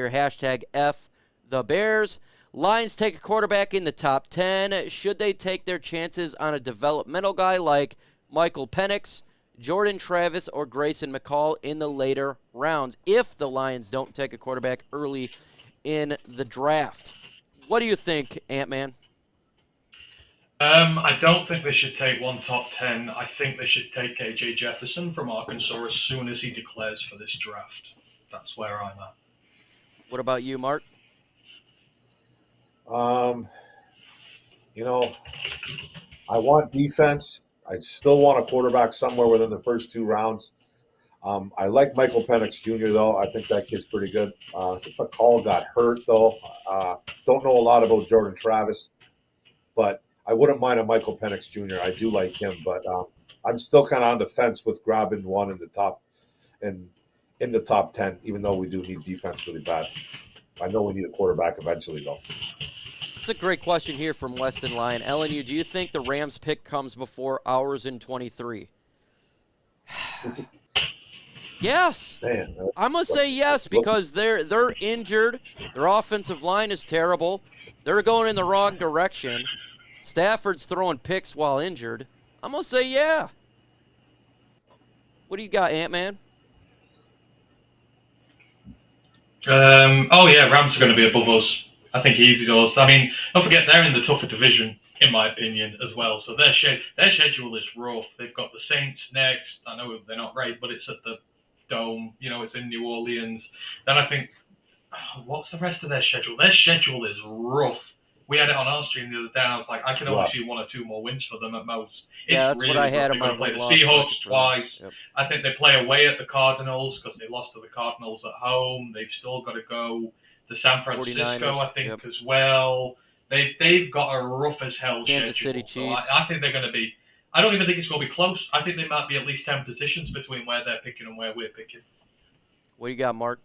here. Hashtag F the Bears. Lions take a quarterback in the top 10. Should they take their chances on a developmental guy like Michael Penix, Jordan Travis, or Grayson McCall in the later rounds if the Lions don't take a quarterback early in the draft? What do you think, Ant-Man? I don't think they should take one top 10. I think they should take KJ Jefferson from Arkansas as soon as he declares for this draft. That's where I'm at. What about you, Mark? You know, I want defense. I still want a quarterback somewhere within the first 2 rounds. I like Michael Penix Jr., though. I think that kid's pretty good. I think McCall got hurt, though. Don't know a lot about Jordan Travis, but I wouldn't mind a Michael Penix Jr. I do like him, but I'm still kind of on the fence with grabbing one in the top 10, even though we do need defense really bad. I know we need a quarterback eventually, though. It's a great question here from Weston Lyon. LNU, do you think the Rams pick comes before ours in 23? Yes. Man, I'm going to say yes because they're injured. Their offensive line is terrible. They're going in the wrong direction. Stafford's throwing picks while injured. I'm going to say yeah. What do you got, Ant-Man? Rams are going to be above us. I think easy does. I mean, don't forget they're in the tougher division, in my opinion, as well. So their schedule is rough. They've got the Saints next. I know they're not great, but it's at the Dome. It's in New Orleans. Then I think, what's the rest of their schedule? Their schedule is rough. We had it on our stream the other day, and I was like, I can only see 1 or 2 more wins for them at most. That's really what I had in my play the Seahawks twice. Yep. I think they play away at the Cardinals because they lost to the Cardinals at home. They've still got to go to San Francisco, I think, as well. They've got a rough as hell Kansas schedule. City Chiefs. So I think they're going to be. I don't even think it's going to be close. I think they might be at least 10 positions between where they're picking and where we're picking. What do you got, Mark?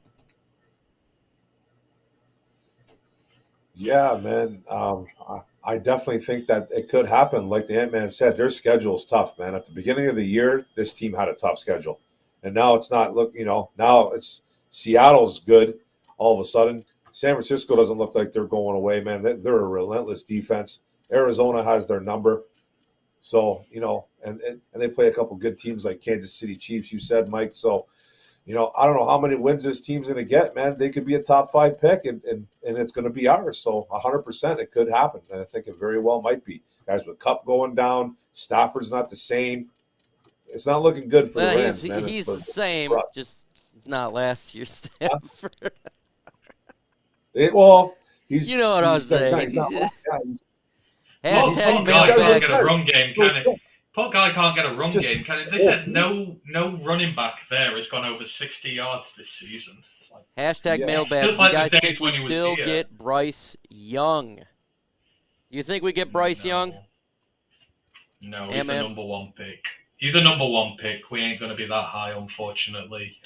Yeah, man. I definitely think that it could happen. Like the Ant-Man said, their schedule is tough, man. At the beginning of the year, this team had a tough schedule. And now it's not, now it's Seattle's good all of a sudden. San Francisco doesn't look like they're going away, man. They're a relentless defense. Arizona has their number. So, and they play a couple good teams like Kansas City Chiefs, you said, Mike. So, I don't know how many wins this team's going to get, man. They could be a top 5 pick, and it's going to be ours. So 100% it could happen, and I think it very well might be. Guys with Cup going down, Stafford's not the same. It's not looking good for the Rams, man. He's the same, just not last year's Stafford. He's. You know what I was saying. Poor guy can't get a run game, can he? Poor guy can't get a run game, can he? They said no running back there has gone over 60 yards this season. Mailbag. You guys think we still get Bryce Young? Do you think we get Bryce Young? No, he's a number 1 pick. He's a number 1 pick. We ain't going to be that high, unfortunately.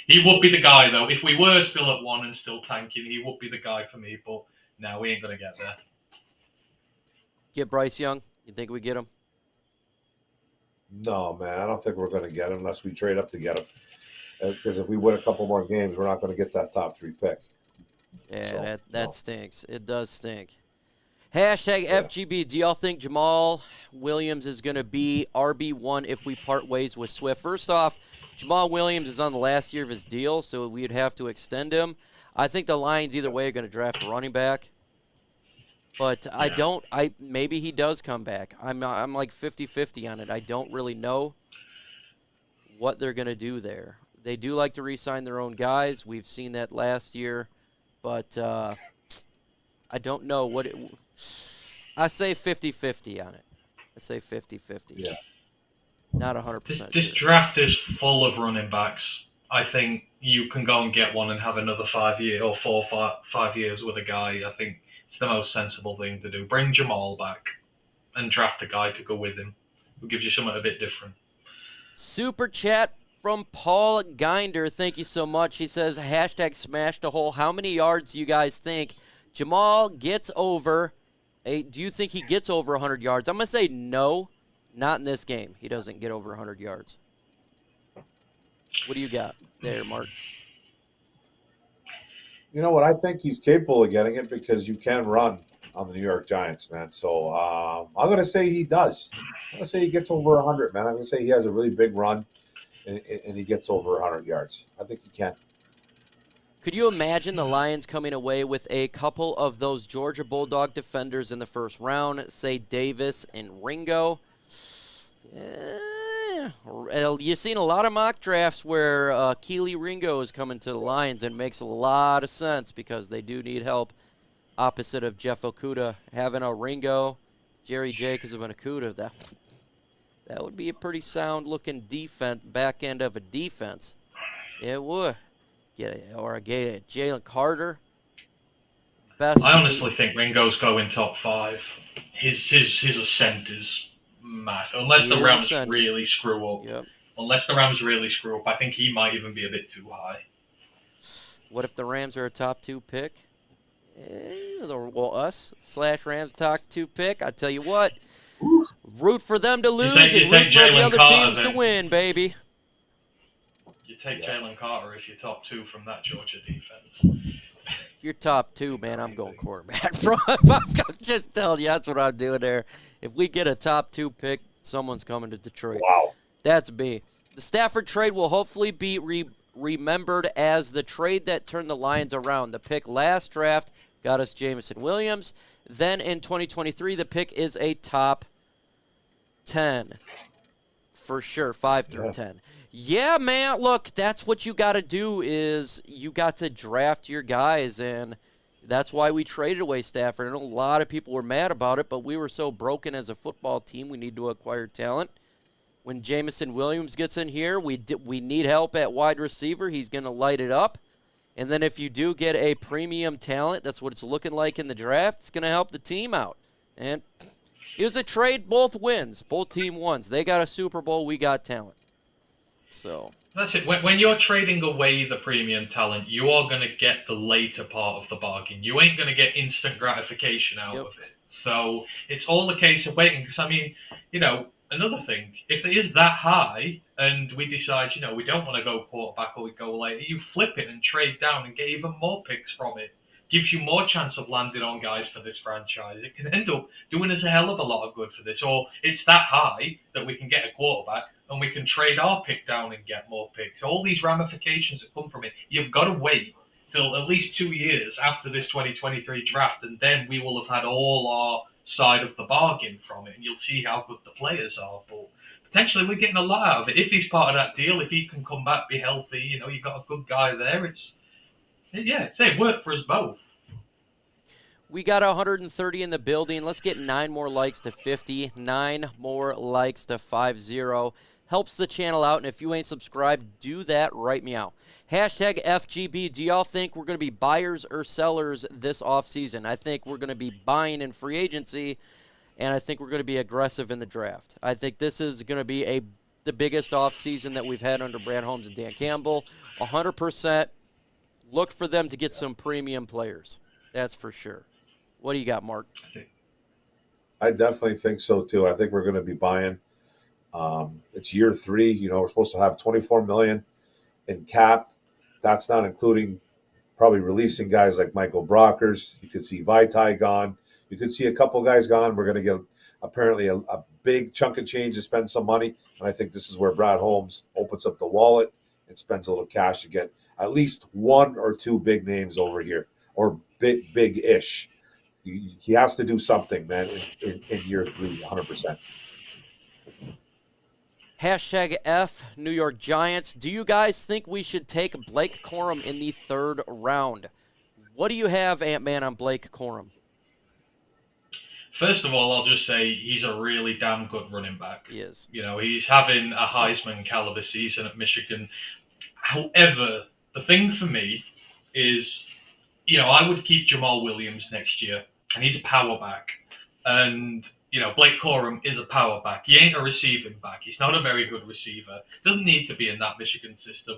He would be the guy, though. If we were still at 1 and still tanking, he would be the guy for me. But no, we ain't going to get there. Get Bryce Young? You think we get him? No, man. I don't think we're going to get him unless we trade up to get him. Because if we win a couple more games, we're not going to get that top 3 pick. Yeah, that stinks. It does stink. FGB, do y'all think Jamaal Williams is going to be RB1 if we part ways with Swift? First off, Jamaal Williams is on the last year of his deal, so we'd have to extend him. I think the Lions either way are going to draft a running back. But maybe he does come back. I'm like 50-50 on it. I don't really know what they're going to do there. They do like to re-sign their own guys. We've seen that last year. But I don't know what it – I say 50-50 on it. I say 50-50. Yeah. Not 100%. This draft is full of running backs. I think you can go and get one and have another 5 year or 4 or 5 years with a guy. I think it's the most sensible thing to do. Bring Jamal back and draft a guy to go with him who gives you something a bit different. Super chat from Paul Ginder. Thank you so much. He says, #smashed a hole. How many yards do you guys think Jamal gets over? Do you think he gets over 100 yards? I'm going to say no, not in this game. He doesn't get over 100 yards. What do you got there, Mark? You know what? I think he's capable of getting it because you can run on the New York Giants, man. So I'm going to say he does. I'm going to say he gets over 100, man. I'm going to say he has a really big run and he gets over 100 yards. I think he can. Could you imagine the Lions coming away with a couple of those Georgia Bulldog defenders in the first round, say Davis and Ringo? You've seen a lot of mock drafts where Keely Ringo is coming to the Lions, and it makes a lot of sense because they do need help opposite of Jeff Okudah. Having a Ringo, Jerry Jacobs, and Okudah, that would be a pretty sound-looking defense, back end of a defense. It would. Get Jalen Carter. Best. I honestly think Ringo's going top 5. His ascent is massive. Unless the Rams really screw up. Yep. Unless the Rams really screw up, I think he might even be a bit too high. What if the Rams are a top 2 pick? Well, us/Rams top 2 pick. I tell you what, root for them to lose and root for the other teams to win, baby. You take Jalen Carter if you're top 2 from that Georgia defense. If you're top 2, man, I'm going quarterback, bro. I'm just telling you, that's what I'm doing there. If we get a top 2 pick, someone's coming to Detroit. Wow. That's me. The Stafford trade will hopefully be remembered as the trade that turned the Lions around. The pick last draft got us Jameson Williams. Then in 2023, the pick is a top 10. For sure, 5 through 10. Yeah, man, look, that's what you got to do is you got to draft your guys, and that's why we traded away Stafford. I know a lot of people were mad about it, but we were so broken as a football team, we need to acquire talent. When Jameson Williams gets in here, we need help at wide receiver. He's going to light it up. And then if you do get a premium talent, that's what it's looking like in the draft, it's going to help the team out. And it was a trade, both wins, both team wins. They got a Super Bowl, we got talent. So that's it. When you're trading away the premium talent, you are going to get the later part of the bargain. You ain't going to get instant gratification out of it. So it's all a case of waiting. Because, I mean, another thing, if it is that high and we decide, we don't want to go quarterback or we go later, you flip it and trade down and get even more picks from it. Gives you more chance of landing on guys for this franchise. It can end up doing us a hell of a lot of good for this. Or it's that high that we can get a quarterback and we can trade our pick down and get more picks. All these ramifications that come from it, you've got to wait till at least 2 years after this 2023 draft, and then we will have had all our side of the bargain from it, and you'll see how good the players are. But potentially we're getting a lot out of it. If he's part of that deal, if he can come back, be healthy, you've got a good guy there. It worked for us both. We got 130 in the building. Let's get 9 more likes to 50. 9 more likes to 50. Helps the channel out, and if you ain't subscribed, do that right meow. Hashtag FGB. Do y'all think we're going to be buyers or sellers this offseason? I think we're going to be buying in free agency, and I think we're going to be aggressive in the draft. I think this is going to be the biggest offseason that we've had under Brad Holmes and Dan Campbell. 100%. Look for them to get some premium players. That's for sure. What do you got, Mark? I definitely think so, too. I think we're going to be buying. It's year 3. We're supposed to have $24 million in cap. That's not including probably releasing guys like Michael Brockers. You could see Vaitai gone. You could see a couple guys gone. We're going to get apparently a big chunk of change to spend some money. And I think this is where Brad Holmes opens up the wallet and spends a little cash to get at least 1 or 2 big names over here, or big-ish. He has to do something, man, in year 3, 100%. Hashtag F New York Giants. Do you guys think we should take Blake Corum in the 3rd round? What do you have, Ant-Man, on Blake Corum? First of all, I'll just say he's a really damn good running back. He is. He's having a Heisman caliber season at Michigan. However, the thing for me is, I would keep Jamaal Williams next year, and he's a power back. And, Blake Corum is a power back. He ain't a receiving back. He's not a very good receiver. Doesn't need to be in that Michigan system.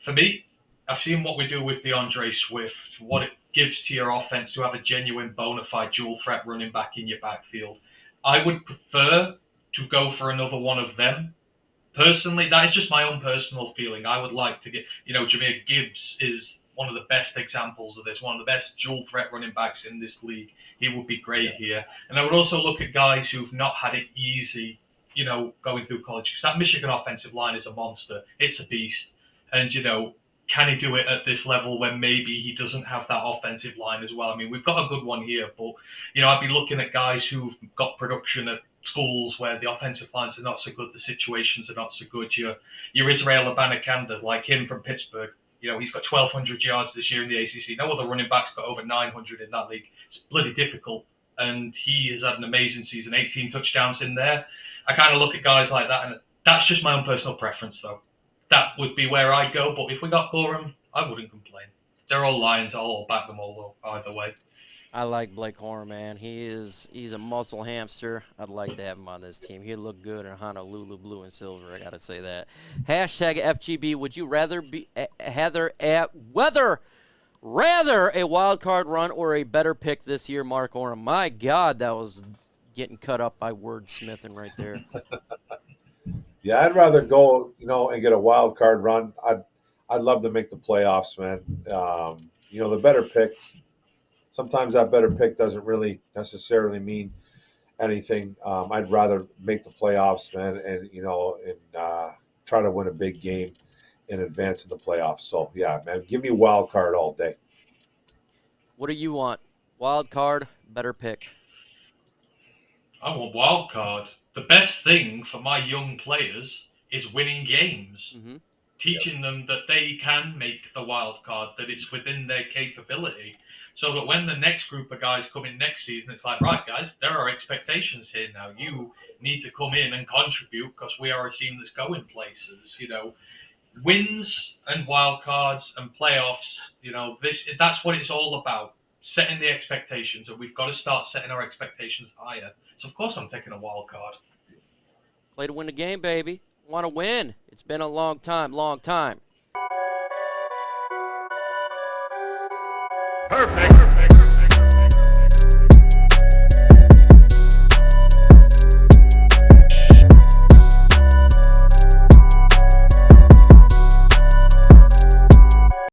For me, I've seen what we do with DeAndre Swift, what it gives to your offense to have a genuine bona fide dual threat running back in your backfield. I would prefer to go for another one of them. Personally, that is just my own personal feeling. I would like to get, Jahmyr Gibbs is one of the best examples of this, one of the best dual threat running backs in this league. He would be great here. And I would also look at guys who've not had it easy, going through college. Because that Michigan offensive line is a monster. It's a beast. And, can he do it at this level when maybe he doesn't have that offensive line as well? I mean, we've got a good one here, but, I'd be looking at guys who've got production at schools where the offensive lines are not so good, the situations are not so good. Your Israel Abanikanda, like him from Pittsburgh, he's got 1,200 yards this year in the ACC. No other running back's got over 900 in that league. It's bloody difficult. And he has had an amazing season, 18 touchdowns in there. I kind of look at guys like that, and that's just my own personal preference, though. That would be where I'd go. But if we got Coram, I wouldn't complain. They're all Lions. I'll back them all either way. I like Blake Corum, man. He's a muscle hamster. I'd like to have him on this team. He'd look good in Honolulu blue and silver. I gotta say that. Hashtag FGB. Would you rather rather a wild card run or a better pick this year, Mark Oram? My God, that was getting cut up by wordsmithing right there. Yeah, I'd rather go, and get a wild card run. I'd love to make the playoffs, man. The better pick. Sometimes that better pick doesn't really necessarily mean anything. I'd rather make the playoffs, man, and try to win a big game in advance of the playoffs. So yeah, man, give me a wild card all day. What do you want? Wild card, better pick. I want wild card. The best thing for my young players is winning games. Mm-hmm. Teaching them that they can make the wild card, that it's within their capability. So that when the next group of guys come in next season, it's like, right, guys, there are expectations here now. You need to come in and contribute because we are a team that's going places. Wins and wild cards and playoffs, that's what it's all about. Setting the expectations, and we've got to start setting our expectations higher. So, of course, I'm taking a wild card. Play to win the game, baby. Want to win. It's been a long time. Perfect.